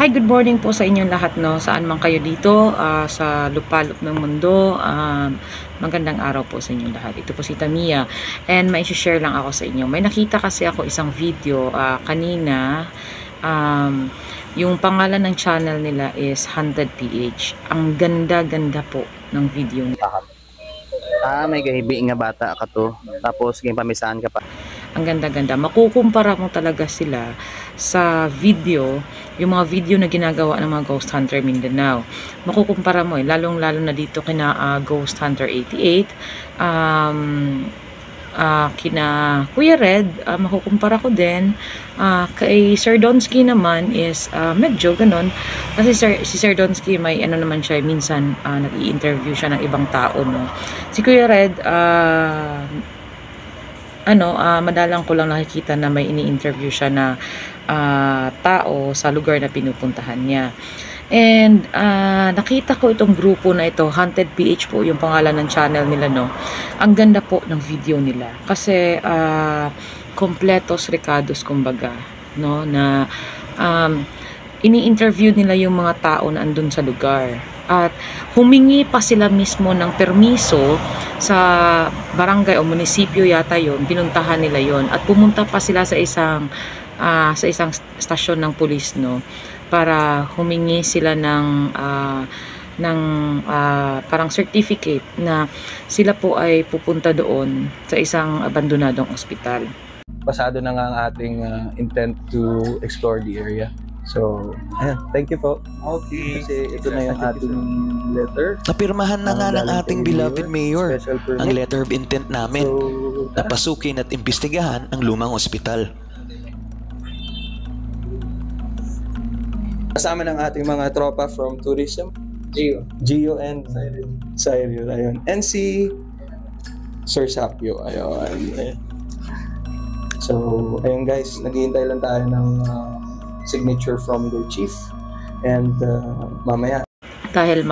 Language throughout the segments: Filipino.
Hi, good morning po sa inyong lahat, no? Saan man kayo dito, sa lupalop ng mundo. Magandang araw po sa inyong lahat. Ito po si Tamia. And may share lang ako sa inyo. May nakita kasi ako isang video kanina. Yung pangalan ng channel nila is Haunted PH. Ang ganda-ganda po ng video nila. May gahibi nga bata ka to. Tapos game pamisahan ka pa. Ang ganda-ganda. Makukumpara mo talaga sila sa video, yung mga video na ginagawa ng mga Ghost Hunter Mindanao. Makukumpara mo lalong-lalo na dito kina Ghost Hunter 88, kina Kuya Red, makukumpara ko din. Kay Sir Donsky naman is medyo ganon. Kasi si Sir Donsky may ano naman siya, minsan nag-i-interview siya ng ibang tao, no? Si Kuya Red, madalang ko lang nakikita na may ini-interview siya na tao sa lugar na pinupuntahan niya. And nakita ko itong grupo na ito, Haunted PH po yung pangalan ng channel nila, no. Ang ganda po ng video nila kasi completos recados kumbaga, no, na ini-interview nila yung mga tao na andun sa lugar. At humingi pa sila mismo ng permiso sa barangay o munisipyo yata yon, pinuntahan nila yon, at pumunta pa sila sa isang stasyon ng pulis, no, para humingi sila ng parang certificate na sila po ay pupunta doon sa isang abandonadong ospital. Pasado na nga ang ating intent to explore the area. So, ayan, thank you po. Okay. Kasi ito na yung ating letter. Napirmahan na nga ng ating beloved mayor ang permit. letter of intent namin So, na pasukin at imbestigahan ang lumang ospital. kasama ng ating mga tropa from tourism. Gio and Cyril. Ayun. And si Sir Sapio. Ayun. So, ayun guys, naghihintay lang tayo ng signature from the chief. And mamaya Dahil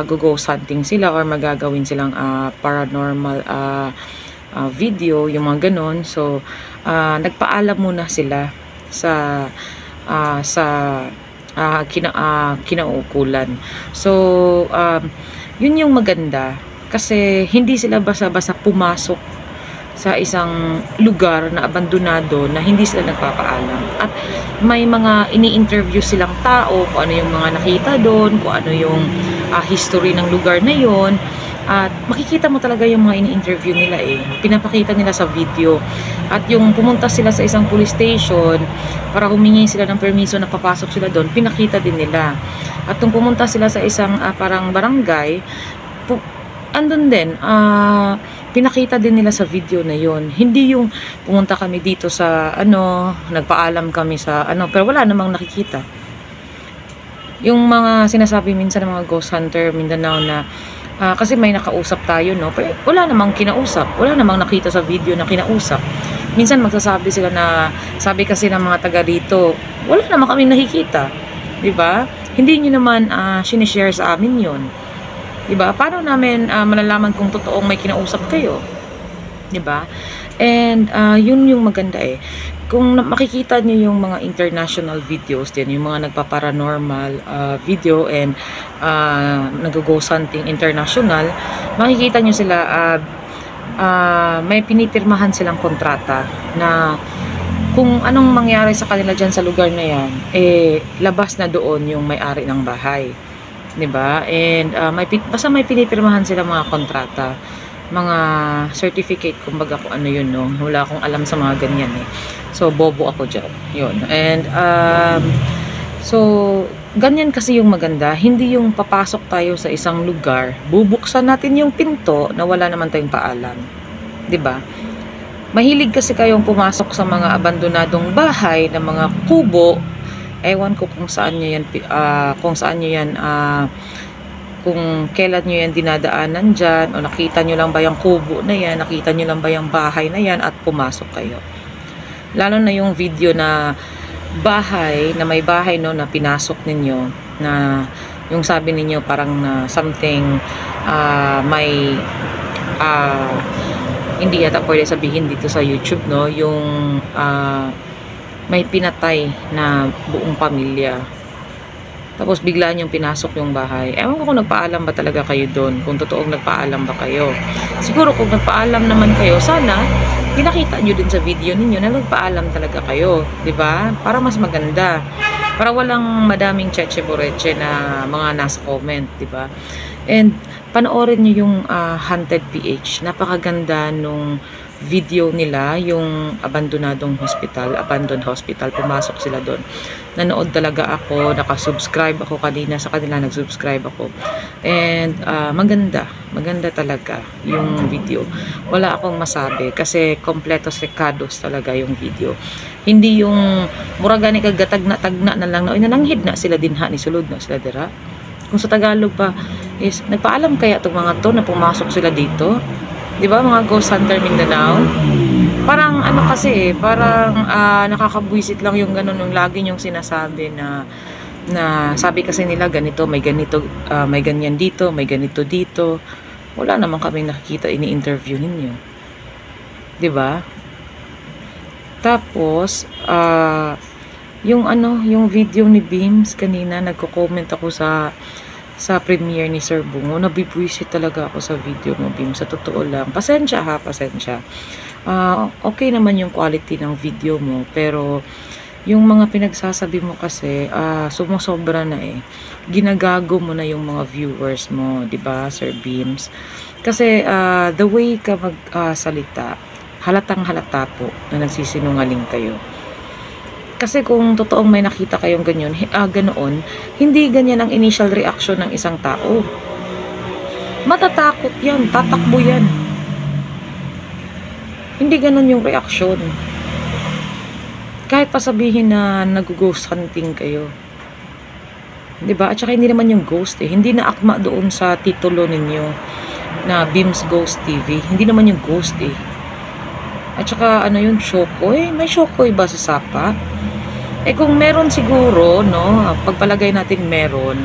go-ghost hunting sila or magagawin silang paranormal video, yung mga ganon. So nagpaalam muna sila sa kinaukulan. So yun yung maganda kasi hindi sila basta-basta pumasok sa isang lugar na abandonado na hindi sila nagpapaalam. At may mga ini-interview silang tao kung ano yung mga nakita doon, kung ano yung history ng lugar na yon. At makikita mo talaga yung mga ini-interview nila pinapakita nila sa video. At yung pumunta sila sa isang police station para humingi sila ng permiso na papasok sila doon, pinakita din nila. At nung pumunta sila sa isang parang barangay, andun din, pinakita din nila sa video na yon. Hindi yung pumunta kami dito sa nagpaalam kami sa pero wala namang nakikita. Yung mga sinasabi minsan ng mga Ghost Hunter Mindanao na kasi may nakausap tayo, no, pero wala namang kinausap, wala namang nakita sa video na kinausap. Minsan magsasabi sila na sabi kasi ng mga taga dito, wala namang kami nakikita, di ba? Hindi niyo naman sinishare sa amin yon. Diba? Paano namin malalaman kung totoong may kinausap kayo? Diba? And yun yung maganda Kung makikita niyo yung mga international videos din, yung mga nagpa-paranormal video and nag-ghost hunting international, makikita niyo sila may pinipirmahan silang kontrata na kung anong mangyari sa kanila dyan sa lugar na yan, labas na doon yung may-ari ng bahay. Diba? And basta may pinipirmahan sila mga kontrata, mga certificate, kumbaga kung ano yun, no? Wala akong alam sa mga ganyan So bobo ako dyan yun. And so ganyan kasi yung maganda, hindi yung papasok tayo sa isang lugar, bubuksan natin yung pinto na wala naman tayong paalam. Diba? Mahilig kasi kayong pumasok sa mga abandonadong bahay na mga kubo. Ewan ko kung saan nyo yan, kung kailan nyo yan dinadaanan dyan, o nakita nyo lang ba yung kubo na yan, nakita nyo lang ba yung bahay na yan, at pumasok kayo. Lalo na yung video na bahay, na may bahay, no, na pinasok ninyo, na yung sabi ninyo parang na something, may, hindi yata pwede sabihin dito sa YouTube, no, yung, may pinatay na buong pamilya. Tapos bigla niyong pinasok yung bahay. Ewan ko kung nagpaalam ba talaga kayo doon, kung totoong nagpaalam ba kayo. Siguro kung nagpaalam naman kayo, sana pinakita niyo din sa video ninyo na nagpaalam talaga kayo, 'di ba? Para mas maganda. Para walang madaming cheche boreche na mga nasa comment, 'di ba? And panoorin niyo yung Haunted PH. Napakaganda nung video nila, yung abandoned hospital, pumasok sila doon. Nanood talaga ako, nakasubscribe ako kanina sa kanila, nagsubscribe ako. And maganda talaga yung video. Wala akong masabi kasi kompletos recados talaga yung video. Hindi yung muraga ni kagatagna-tagna na lang na nananghid na sila dinha ni sulod na sila dira. Kung sa Tagalog pa is nagpaalam kaya itong mga to na pumasok sila dito. 'Di ba mga Ghost Hunter Mindanao? Parang ano kasi, parang nakakabwisit lang yung ganun, yung lagi yung sinasabi na sabi kasi nila ganito, may ganito, may ganyan dito, may ganito dito. Wala naman kaming nakikita ini-interview ninyo. 'Di ba? Tapos yung video ni Beams kanina, nagko-comment ako sa premiere ni Sir Bungo. Nabibwisit talaga ako sa video mo, Beams, sa totoo lang. Pasensya. Okay naman yung quality ng video mo, pero yung mga pinagsasabi mo kasi sumusobra na eh. Ginagago mo na yung mga viewers mo, 'di ba, Sir Beams? Kasi the way ka magsalita, halatang-halata po na nagsisinungaling kayo. Kasi kung totoong may nakita kayong ganoon, hindi ganyan ang initial reaction ng isang tao. Matatakot yan, tatakbo yan. Hindi ganon yung reaction. Kahit pa sabihin na nag-ghost hunting kayo. 'Di ba? At saka hindi naman yung ghost eh. Hindi na akma doon sa titulo ninyo na Beams Ghost TV. Hindi naman yung ghost eh. At saka ano yun, Shokoy? May Shokoy ba sa Sapa? Eh kung meron siguro, no, pagpalagay natin meron,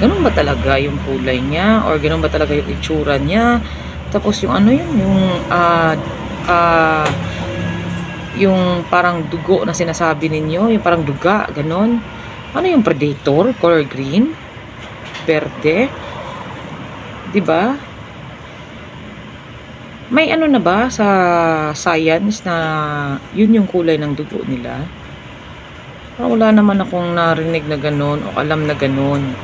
ganun ba talaga yung kulay niya? Or ganun ba talaga yung itsura niya? Tapos yung ano yun, yung parang dugo na sinasabi ninyo, yung parang duga, ganun. Ano yung predator? Color green? Verde? 'Di ba? May ano na ba sa science na yun yung kulay ng dugo nila? Wala naman akong narinig na ganun o alam na ganun.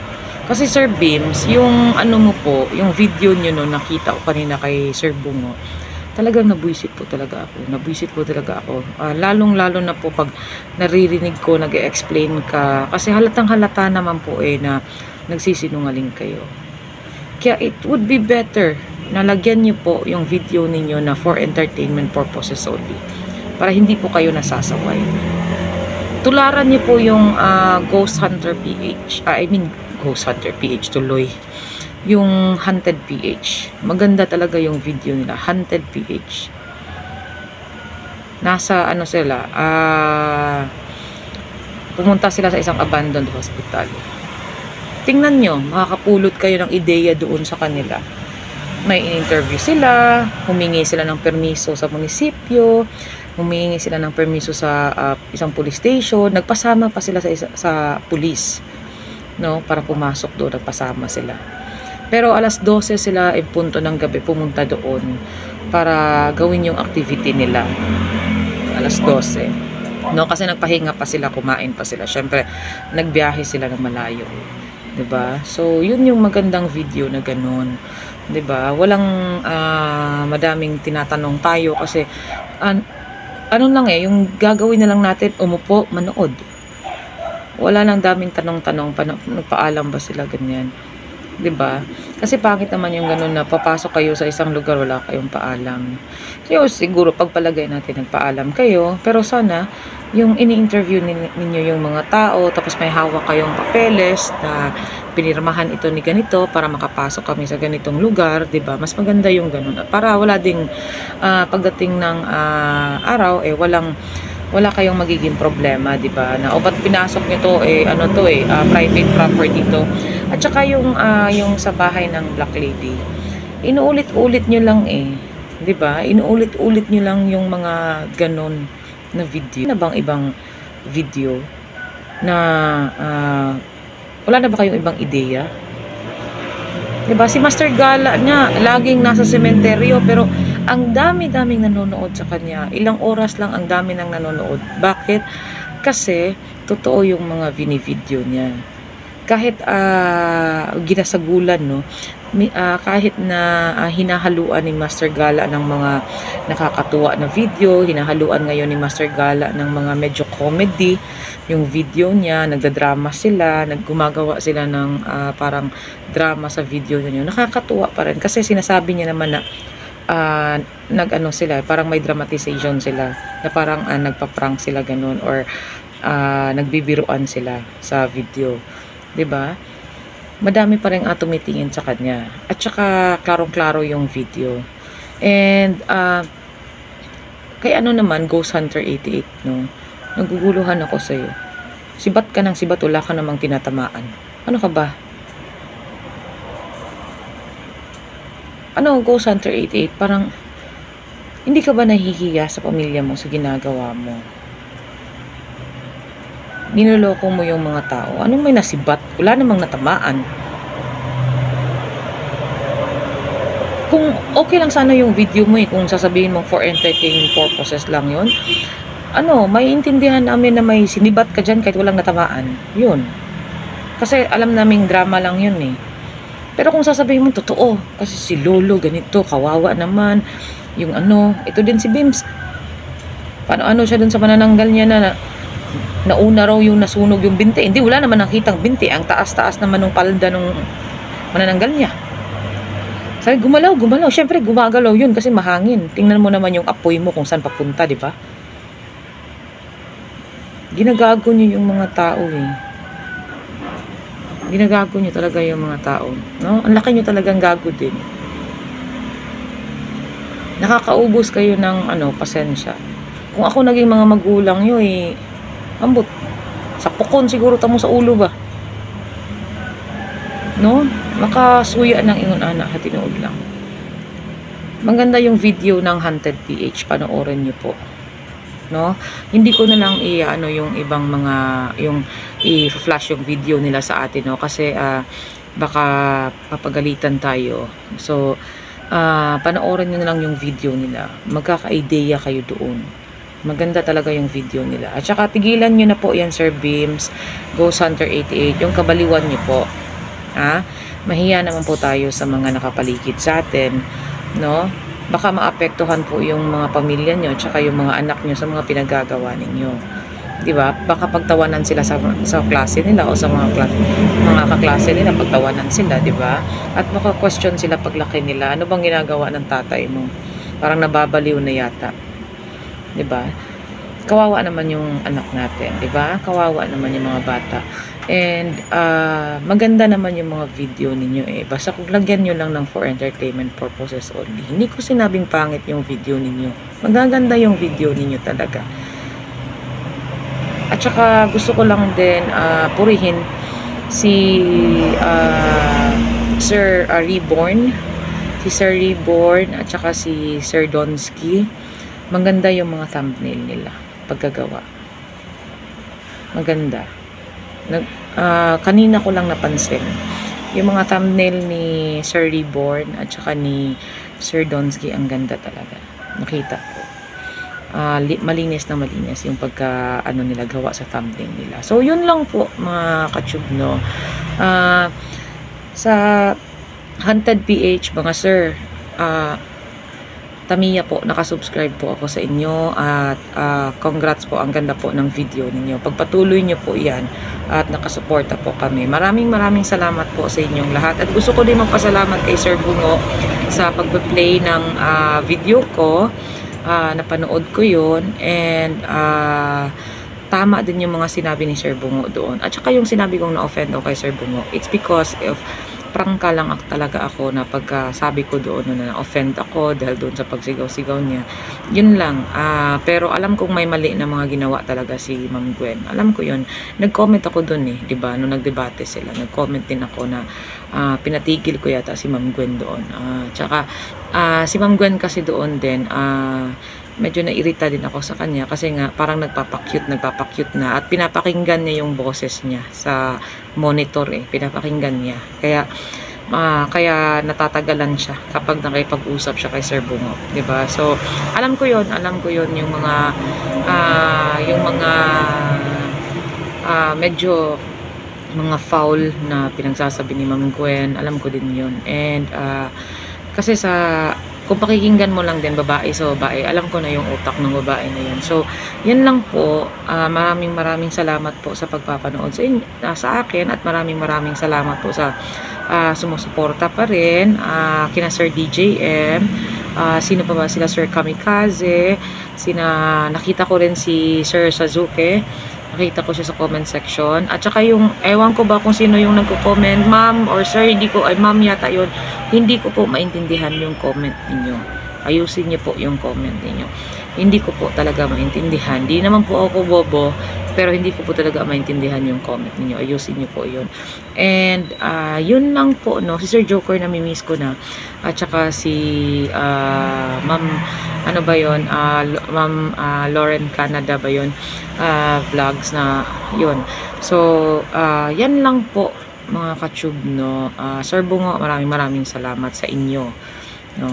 Kasi Sir Beams, yung ano mo po, yung video nyo no, nakita ko kanina kay Sir Bungo, talagang nabwisit po talaga ako. Lalong-lalo na po pag naririnig ko, nag-explain ka. Kasi halatang halata naman po na nagsisinungaling kayo. Kaya it would be better na lagyan nyo po yung video ninyo na for entertainment purposes only. Para hindi po kayo nasasaway. Tularan niyo po yung Ghost Hunter PH. Ghost Hunter PH tuloy. Yung Haunted PH. Maganda talaga yung video nila. Haunted PH. Nasa ano sila, pumunta sila sa isang abandoned hospital. Tingnan nyo, makakapulot kayo ng ideya doon sa kanila. May in-interview sila, humingi sila ng permiso sa munisipyo, humingi sila ng permiso sa isang police station, nagpasama pa sila sa police, no, para pumasok doon, nagpasama sila. Pero alas 12 sila punto ng gabi pumunta doon para gawin yung activity nila. Alas 12. No, kasi nagpahinga pa sila, kumain pa sila. Syempre, nagbiyahe sila ng malayo. 'Di ba? So, yun yung magandang video na ganun. 'Di ba? Walang madaming tinatanong tayo kasi ano lang yung gagawin na lang natin, umupo, manood. Wala nang daming tanong-tanong, nagpaalam ba sila ganyan. 'Di ba? Kasi pangit naman yung ganun na papasok kayo sa isang lugar wala kayong paalam. So, siguro pagpalagay natin nagpaalam kayo, pero sana yung ini-interview ninyo yung mga tao, tapos may hawak kayong papeles na pinirmahan ito ni ganito para makapasok kami sa ganitong lugar, 'di ba? Mas maganda yung ganun. Para wala ding pagdating ng araw wala kayong magiging problema, 'di ba? Na ba't pinasok niyo to private property to. At saka yung sa bahay ng Black Lady, inuulit-ulit niyo lang 'di ba? Inuulit-ulit niyo lang yung mga ganon na video. Na bang ibang video na wala na ba kayong ibang ideya? Diba? Si Master Gala niya, laging nasa sementeryo, pero ang dami-daming nanonood sa kanya. Ilang oras lang ang dami nang nanonood. Bakit? Kasi, totoo yung mga video niya. Kahit ginasagulan, no? Kahit na hinahaluan ni Master Gala ng mga nakakatuwa na video, hinahaluan ngayon ni Master Gala ng mga medyo comedy, yung video niya, nagdadrama sila, naggumagawa sila ng parang drama sa video niya. Nakakatuwa pa rin kasi sinasabi niya naman na nag-ano sila, parang may dramatization sila, na parang nagpa-prank sila ganun or nagbibiruan sila sa video. 'Di ba? Madami pa rin tumitingin sa kanya. At saka klarong-klaro yung video. And kay ano naman, Ghost Hunter 88, no? Naguguluhan ako sa'yo. Sibat ka ng sibat, wala ka namang tinatamaan. Ano ka ba? Ano, Ghost Hunter 88? Parang, hindi ka ba nahihiya sa pamilya mo sa ginagawa mo? Ninuloko mo yung mga tao. Anong may nasibat? Wala namang natamaan. Kung okay lang sana yung video mo kung sasabihin mo for entertainment purposes lang yun, may intindihan namin na may sinibat ka dyan kahit walang natamaan. Yun. Kasi alam naming drama lang yun eh. Pero kung sasabihin mo, totoo. Kasi si Lolo, ganito, kawawa naman. Yung ito din si Bims. Paano siya dun sa manananggal niya na nauna raw yung nasunog yung binti. Hindi, wala naman nakitang binti. Ang taas-taas naman ng palda nung manananggal niya. Sabi, gumalaw. Siyempre, gumagalaw yun kasi mahangin. Tingnan mo naman yung apoy mo kung saan papunta, di ba? Ginagago niyo yung mga tao eh. Ginagago niyo talaga yung mga tao. No? Ang laki niyo talagang gago din. Nakakaubos kayo ng pasensya. Kung ako naging mga magulang nyo ambot. Sa pukon siguro tamo sa ulo ba? No? Makasuya ng ingon anak at tinuod lang. Maganda yung video ng Haunted PH. Panoorin niyo po. No? Hindi ko na lang yung ibang mga yung i-flash yung video nila sa atin, no? Kasi baka papagalitan tayo. So panoorin niyo na lang yung video nila. Magkaka-ideya kayo doon. Maganda talaga yung video nila. At saka tigilan niyo na po yan, Sir Beams, Ghost Hunter 88, yung kabaliwan niyo po. Mahiya naman po tayo sa mga nakapaligid sa atin, no? Baka maapektuhan po yung mga pamilya nyo tsaka yung mga anak nyo sa mga pinagagawa ninyo. Di ba? Baka pagtawanan sila sa klase nila o sa mga kaklase nila, pagtawanan sila, di ba? At baka question sila paglaki nila, ano bang ginagawa ng tatay mo? Parang nababaliw na yata. Di ba? Kawawa naman yung anak natin, di ba? Kawawa naman yung mga bata. And maganda naman yung mga video ninyo basta kung lagyan nyo lang ng for entertainment purposes only. Hindi ko sinabing pangit yung video ninyo. Magaganda yung video ninyo talaga. At saka gusto ko lang din purihin si Sir Reborn. Si Sir Reborn at saka si Sir Donsky. Maganda yung mga thumbnail nila pagkagawa. Maganda. Kanina ko lang napansin yung mga thumbnail ni Sir Reborn at saka ni Sir Donsky, ang ganda talaga. Nakita ko. Malinis na malinis yung pagka nila gawa sa thumbnail nila. So yun lang po mga ka-tube, no. Sa Haunted PH, mga sir, Tamiya po, nakasubscribe po ako sa inyo at congrats po, ang ganda po ng video ninyo. Pagpatuloy nyo po yan at nakasuporta po kami. Maraming salamat po sa inyong lahat. At gusto ko din magpasalamat kay Sir Bungo sa pagpa-play ng video ko. Napanood ko yun and tama din yung mga sinabi ni Sir Bungo doon. At saka yung sinabi kong na-offend ako kay Sir Bungo, it's because of prangka lang talaga ako na pagkasabi ko doon na na-offend ako dahil doon sa pagsigaw-sigaw niya. Yun lang. Pero alam kong may mali na mga ginawa talaga si Ma'am Gwen. Alam ko yun. Nag-comment ako doon diba? Nung nagdebate sila, nag-comment din ako na pinatigil ko yata si Ma'am Gwen doon. Tsaka Si Ma'am Gwen kasi doon din, medyo nairita din ako sa kanya kasi nga parang nagpapakyut na at pinapakinggan niya yung boses niya sa monitor pinapakinggan niya. Kaya natatagalan siya kapag nakipag-usap siya kay Sir Bungo, 'di ba? So, alam ko 'yon yung mga medyo mga foul na pinagsasabi ni Ma'am Gwen, alam ko din 'yon. And kasi kung pakikinggan mo lang din babae sa babae, alam ko na yung utak ng babae na yun. So, yun lang po. Maraming salamat po sa pagpapanood sa akin at maraming salamat po sa sumusuporta pa rin kina Sir DJM, sino pa ba sila, Sir Kamikaze, nakita ko rin si Sir Sazuke, nakita ko siya sa comment section, at saka yung ewan ko ba kung sino yung nagko-comment, ma'am or sir, ma'am yata yun, hindi ko po maintindihan yung comment ninyo. Ayusin niyo po yung comment ninyo. Hindi ko po talaga maintindihan. Di naman po ako bobo, pero hindi ko po talaga maintindihan yung comment ninyo. Ayusin niyo po yun. And yun lang po, no. Si Sir Joker, namimiss ko na. At saka si Ma'am, ano ba yun? Ma'am Lauren Canada ba yun? Vlogs na yun. So, yan lang po mga ka-tube, no. Sir Bungo, maraming salamat sa inyo, no.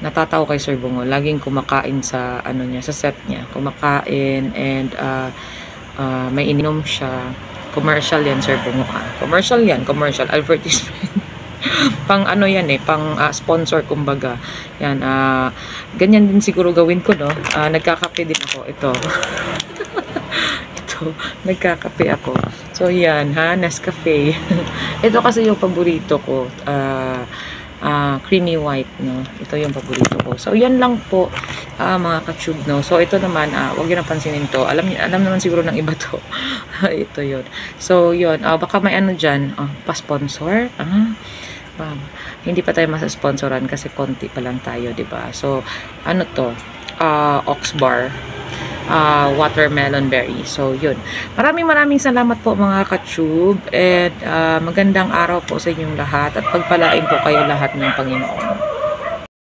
Natatawa kay Sir Bungo, laging kumakain sa sa set niya, kumakain, and may ininom siya. Commercial yan, Sir Bungo, commercial advertisement. Pang yan pang sponsor kumbaga. Yan, ganyan din siguro gawin ko, no. Nagkakape din ako, ito. Nagkakape ako. So yan, Nescafe. Ito kasi yung paborito ko, creamy white, no. Ito yung paborito ko. So yan lang po, mga ka-tube, no. So ito naman, wag niyo nang pansinin to. Alam naman siguro ng iba to. Ito yun. So yun, baka may diyan, pa-sponsor. Hindi pa tayo masa-sponsoran kasi konti pa lang tayo, 'di ba? So ano to? Ox bar. Watermelon berry. So, yun. Maraming salamat po mga ka-tube, and magandang araw po sa inyong lahat at pagpalain po kayo lahat ng Panginoon.